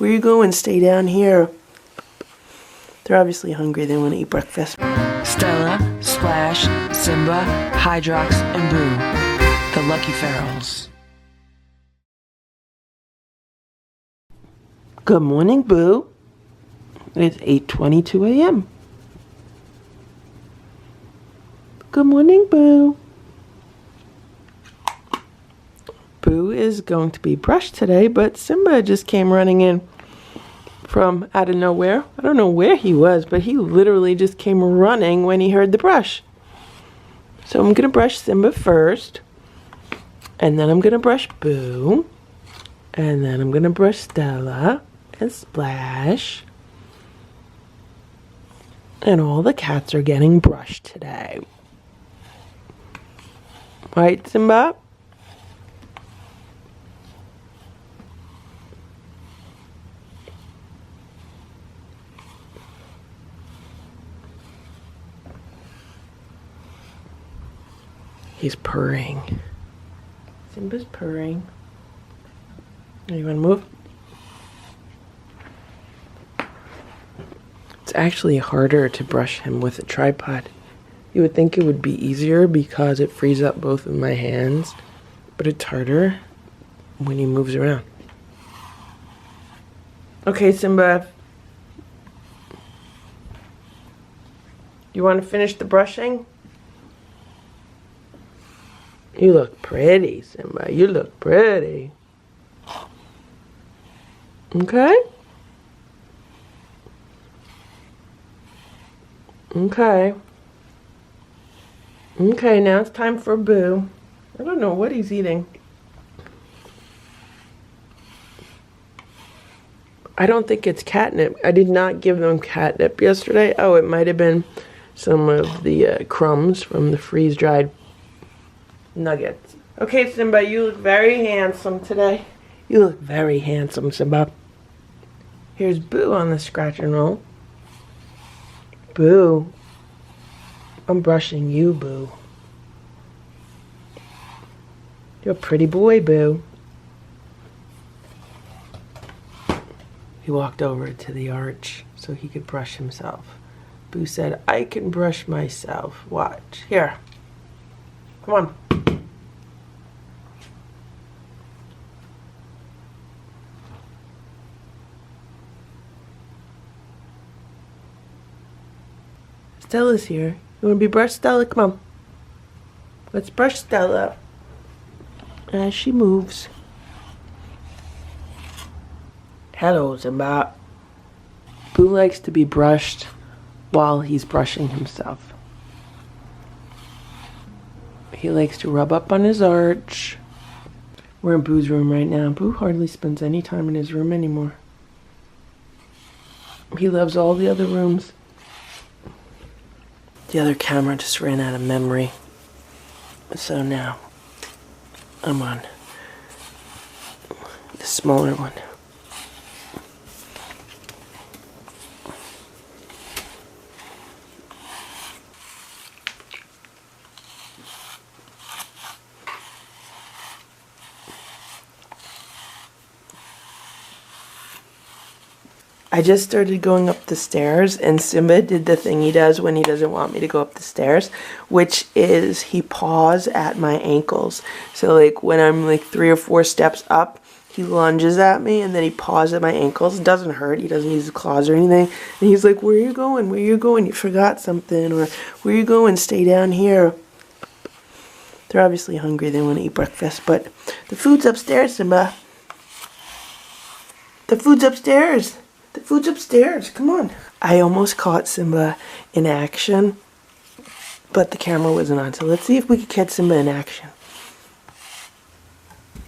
Where you going? Stay down here. They're obviously hungry. They want to eat breakfast. Stella, Splash, Simba, Hydrox, and Boo, the LuckyFerals. Good morning, Boo. It's 8:22 a.m. Good morning, Boo. Boo is going to be brushed today, but Simba just came running in from out of nowhere. I don't know where he was, but he literally just came running when he heard the brush. So I'm going to brush Simba first, and then I'm going to brush Boo, and then I'm going to brush Stella and Splash. And all the cats are getting brushed today. Right, Simba? He's purring. Simba's purring. You want to move? It's actually harder to brush him with a tripod. You would think it would be easier because it frees up both of my hands, but it's harder when he moves around. Okay, Simba. You want to finish the brushing? You look pretty, Simba. You look pretty. Okay? Okay. Okay, now it's time for Boo. I don't know what he's eating. I don't think it's catnip. I did not give them catnip yesterday. Oh, it might have been some of the crumbs from the freeze-dried nuggets. Okay, Simba, you look very handsome today. You look very handsome, Simba. Here's Boo on the scratch and roll. Boo. I'm brushing you, Boo. You're a pretty boy, Boo. He walked over to the arch so he could brush himself. Boo said, I can brush myself. Watch. Here. Come on. Stella's here. You want to be brushed, Stella? Come on. Let's brush Stella as she moves. Hello, Simba. Boo likes to be brushed while he's brushing himself. He likes to rub up on his arch. We're in Boo's room right now. Boo hardly spends any time in his room anymore. He loves all the other rooms. The other camera just ran out of memory. So now I'm on the smaller one. I just started going up the stairs, and Simba did the thing he does when he doesn't want me to go up the stairs, which is he paws at my ankles. So like when I'm like 3 or 4 steps up, he lunges at me and then he paws at my ankles. It doesn't hurt. He doesn't use his claws or anything. And he's like, where are you going? Where are you going? You forgot something. Or where are you going? Stay down here. They're obviously hungry. They want to eat breakfast, but the food's upstairs, Simba. The food's upstairs. The food's upstairs. Come on. I almost caught Simba in action, but the camera wasn't on. So let's see if we can catch Simba in action.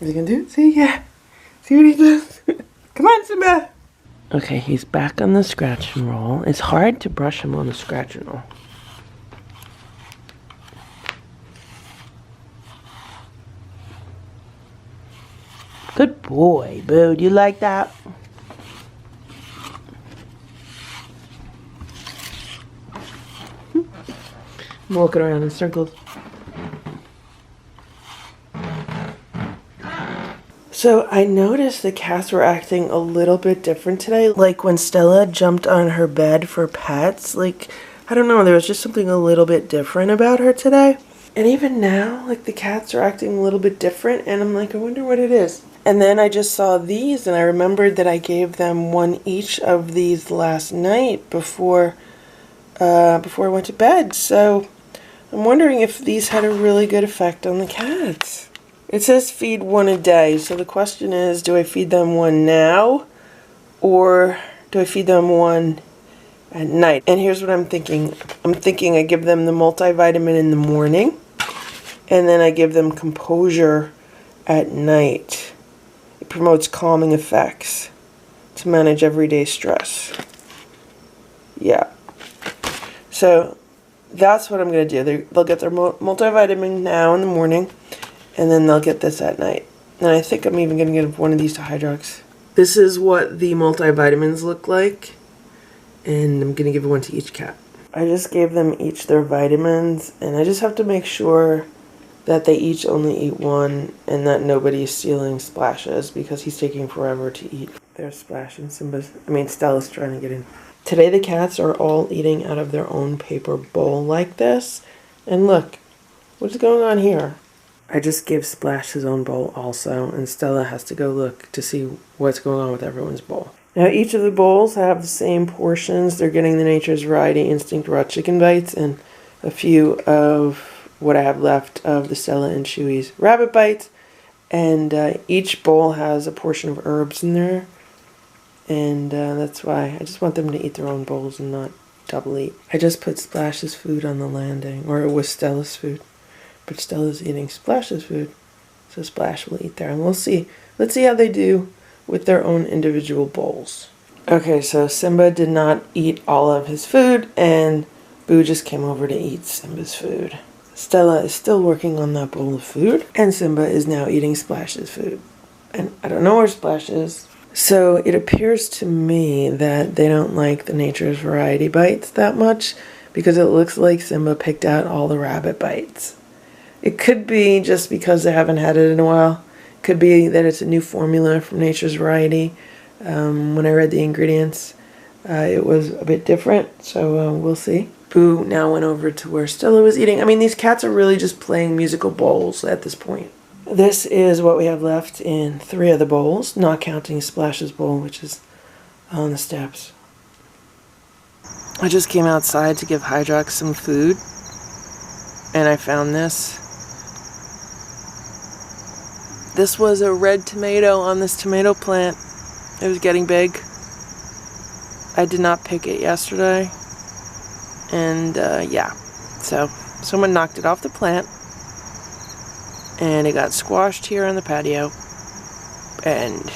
Is he gonna do it? See? Yeah. See what he does? Come on, Simba. Okay, he's back on the scratch and roll. It's hard to brush him on the scratch and roll. Good boy, Boo. Do you like that? I'm walking around in circles. So I noticed the cats were acting a little bit different today. Like when Stella jumped on her bed for pets, like, I don't know, there was just something a little bit different about her today. And even now, like, the cats are acting a little bit different, and I'm like, I wonder what it is. And then I just saw these, and I remembered that I gave them one each of these last night before I went to bed. So I'm wondering if these had a really good effect on the cats. It says feed one a day, so the question is, do I feed them one now, or do I feed them one at night? And here's what I'm thinking. I'm thinking I give them the multivitamin in the morning, and then I give them composure at night. It promotes calming effects to manage everyday stress. Yeah. So that's what I'm going to do. They'll get their multivitamin now in the morning, and then they'll get this at night. And I think I'm even going to give one of these to Hydrox. This is what the multivitamins look like, and I'm going to give one to each cat. I just gave them each their vitamins, and I just have to make sure that they each only eat one, and that nobody's stealing Splash's, because he's taking forever to eat. There's Splash and Stella's trying to get in. Today the cats are all eating out of their own paper bowl like this. And look, what's going on here? I just gave Splash his own bowl also, and Stella has to go look to see what's going on with everyone's bowl. Now each of the bowls have the same portions. They're getting the Nature's Variety Instinct Raw Chicken Bites and a few of what I have left of the Stella and Chewy's Rabbit Bites. And each bowl has a portion of herbs in there. And that's why I just want them to eat their own bowls and not double eat. I just put Splash's food on the landing, or it was Stella's food. But Stella's eating Splash's food, so Splash will eat there. And we'll see. Let's see how they do with their own individual bowls. Okay, so Simba did not eat all of his food, and Boo just came over to eat Simba's food. Stella is still working on that bowl of food, and Simba is now eating Splash's food. And I don't know where Splash is. So it appears to me that they don't like the Nature's Variety Bites that much, because it looks like Simba picked out all the rabbit bites. It could be just because they haven't had it in a while. It could be that it's a new formula from Nature's Variety. When I read the ingredients, it was a bit different, so we'll see. Boo now went over to where Stella was eating. I mean, these cats are really just playing musical bowls at this point. This is what we have left in 3 of the bowls, not counting Splash's bowl, which is on the steps. I just came outside to give Hydrox some food, and I found this. This was a red tomato on this tomato plant. It was getting big. I did not pick it yesterday. And yeah, so someone knocked it off the plant. And it got squashed here on the patio. And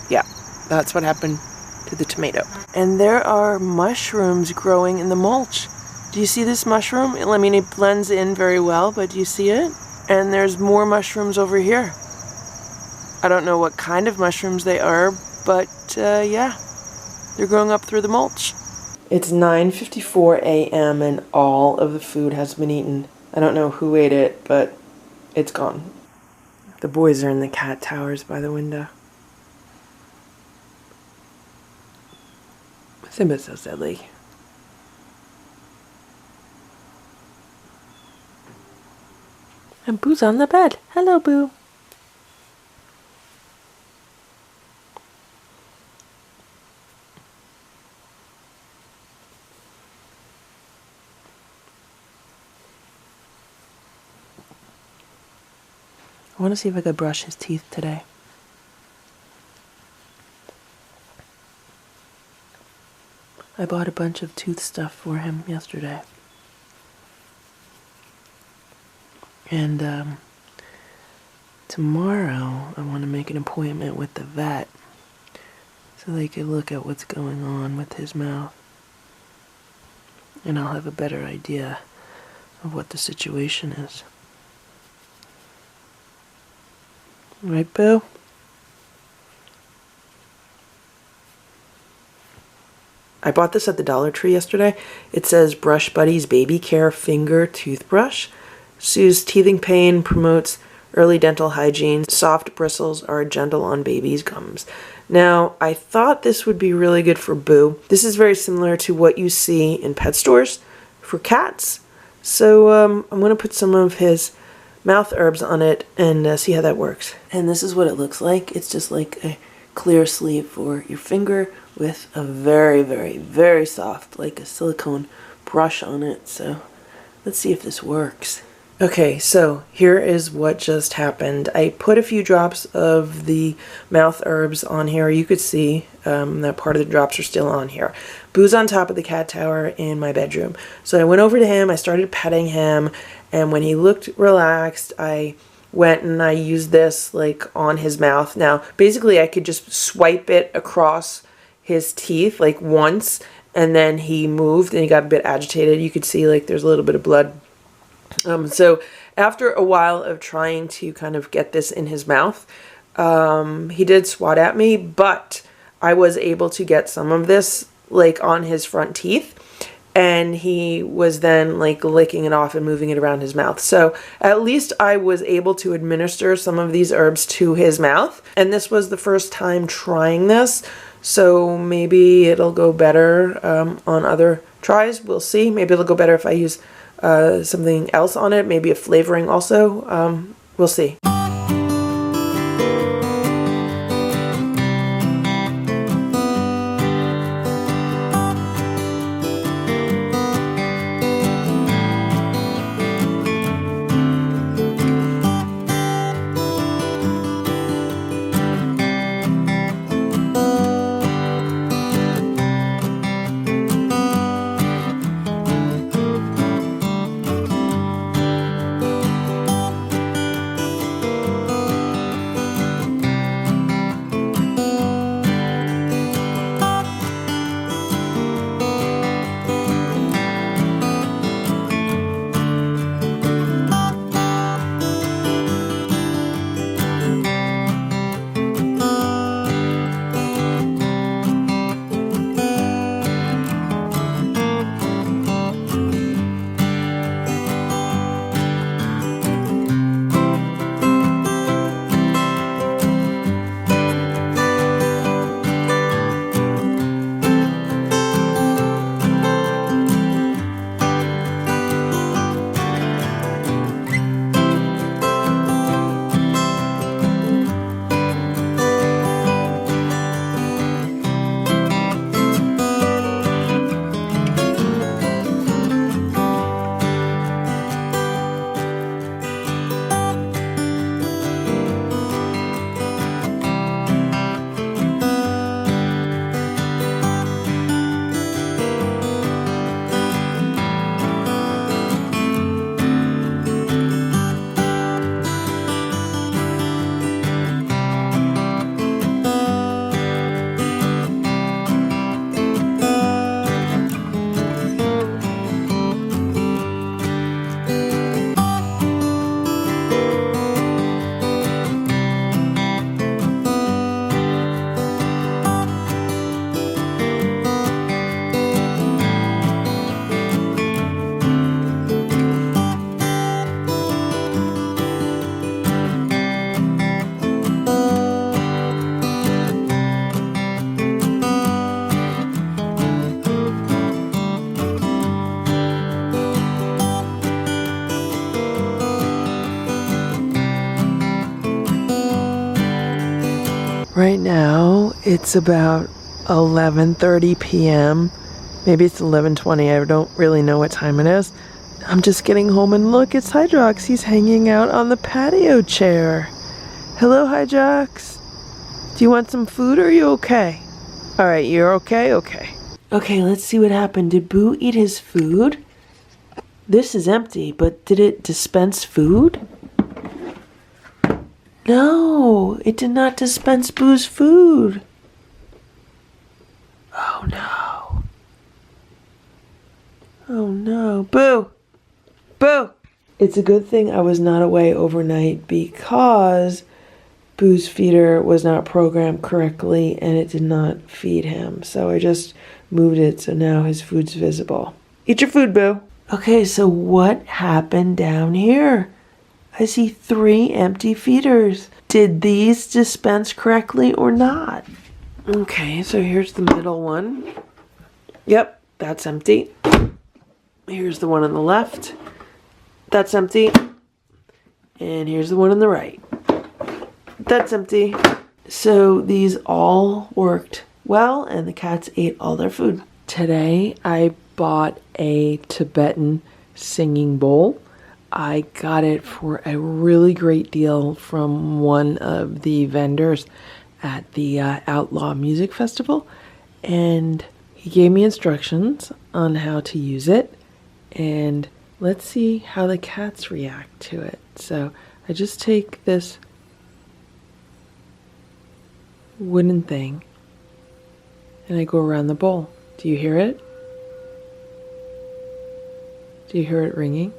yeah, that's what happened to the tomato. And there are mushrooms growing in the mulch. Do you see this mushroom? I mean, it blends in very well, but do you see it? And there's more mushrooms over here. I don't know what kind of mushrooms they are, but yeah, they're growing up through the mulch. It's 9:54 a.m. and all of the food has been eaten. I don't know who ate it, but it's gone. The boys are in the cat towers by the window. Simba's so silly. And Boo's on the bed. Hello, Boo. I want to see if I could brush his teeth today. I bought a bunch of tooth stuff for him yesterday. And tomorrow I want to make an appointment with the vet so they can look at what's going on with his mouth. And I'll have a better idea of what the situation is. Right, Boo? I bought this at the Dollar Tree yesterday. It says Brush Buddies Baby Care Finger Toothbrush. Soothes teething pain, promotes early dental hygiene. Soft bristles are gentle on babies' gums. Now, I thought this would be really good for Boo. This is very similar to what you see in pet stores for cats. So I'm going to put some of his mouth herbs on it and see how that works. And this is what it looks like. It's just like a clear sleeve for your finger with a very, very, very soft, like a silicone brush on it. So let's see if this works. Okay, so here is what just happened. I put a few drops of the mouth herbs on here. You could see that part of the drops are still on here. Boo's on top of the cat tower in my bedroom. So I went over to him, I started petting him, and when he looked relaxed, I went and I used this like on his mouth. Now, basically I could just swipe it across his teeth like once, and then he moved and he got a bit agitated. You could see like there's a little bit of blood. So after a while of trying to kind of get this in his mouth, he did swat at me, but I was able to get some of this like on his front teeth, and he was then like licking it off and moving it around his mouth. So at least I was able to administer some of these herbs to his mouth, and this was the first time trying this, so maybe it'll go better on other tries. We'll see. Maybe it'll go better if I use something else on it, maybe a flavoring also. We'll see. Right now, it's about 11:30 p.m. Maybe it's 11:20. I don't really know what time it is. I'm just getting home and look, it's Hydrox. He's hanging out on the patio chair. Hello, Hydrox. Do you want some food or are you okay? All right, you're okay? Okay. Okay, let's see what happened. Did Boo eat his food? This is empty, but did it dispense food? No, it did not dispense Boo's food. Oh no. Oh no. Boo! Boo! It's a good thing I was not away overnight because Boo's feeder was not programmed correctly and it did not feed him. So I just moved it so now his food's visible. Eat your food, Boo. Okay, so what happened down here? I see 3 empty feeders. Did these dispense correctly or not? Okay, so here's the middle one. Yep, that's empty. Here's the one on the left. That's empty. And here's the one on the right. That's empty. So these all worked well, and the cats ate all their food. Today I bought a Tibetan singing bowl. I got it for a really great deal from one of the vendors at the Outlaw Music Festival, and he gave me instructions on how to use it, and let's see how the cats react to it. So I just take this wooden thing and I go around the bowl. Do you hear it? Do you hear it ringing?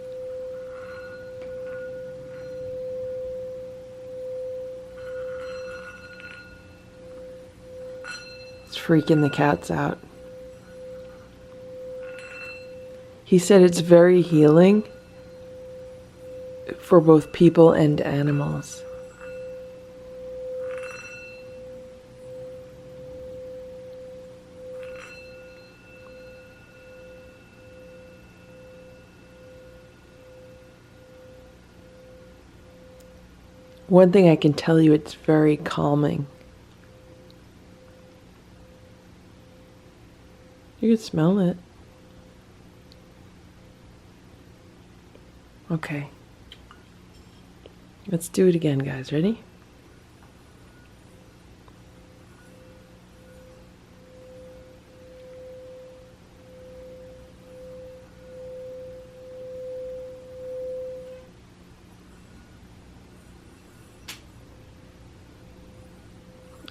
It's freaking the cats out. He said it's very healing for both people and animals. One thing I can tell you, it's very calming. You can smell it. Okay. Let's do it again, guys. Ready?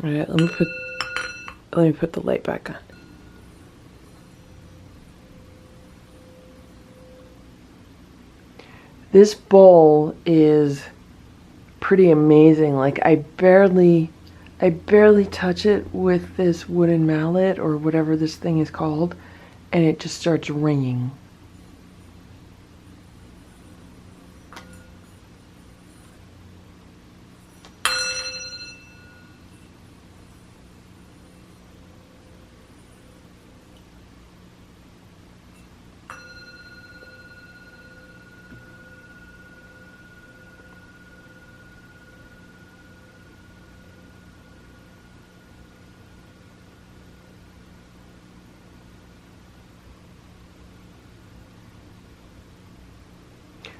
All right, let me put the light back on. This bowl is pretty amazing. Like I barely touch it with this wooden mallet or whatever this thing is called, and it just starts ringing.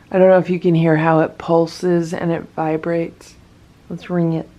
I don't know if you can hear how it pulses and it vibrates. Let's ring it.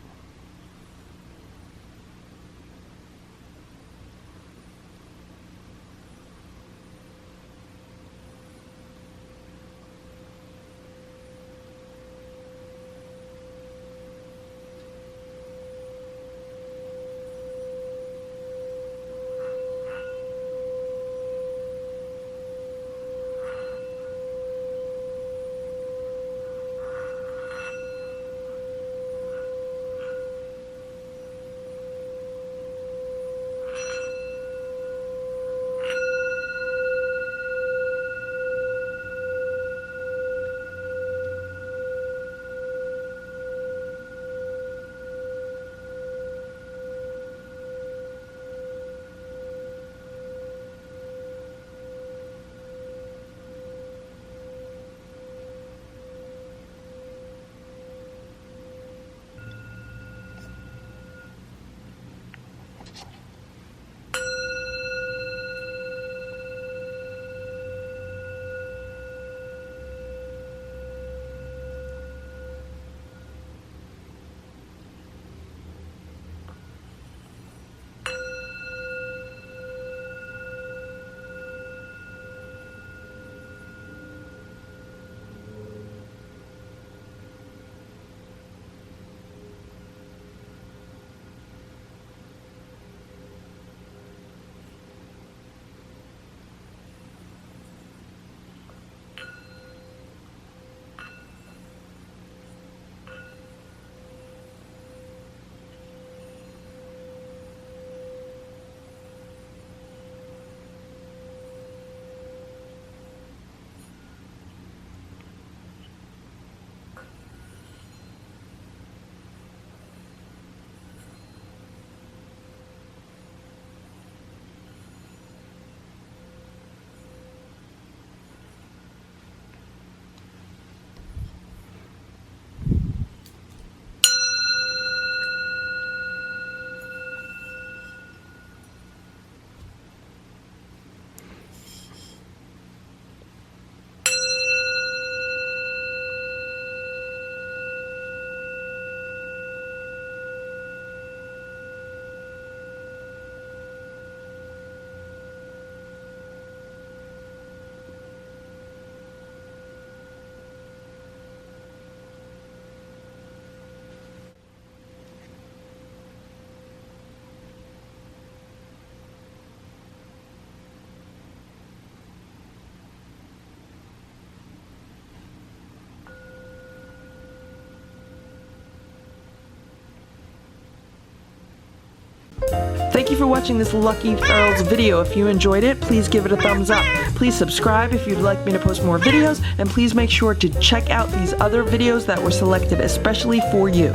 for watching this LuckyFerals video. If you enjoyed it, please give it a thumbs up. Please subscribe if you'd like me to post more videos, and please make sure to check out these other videos that were selected especially for you.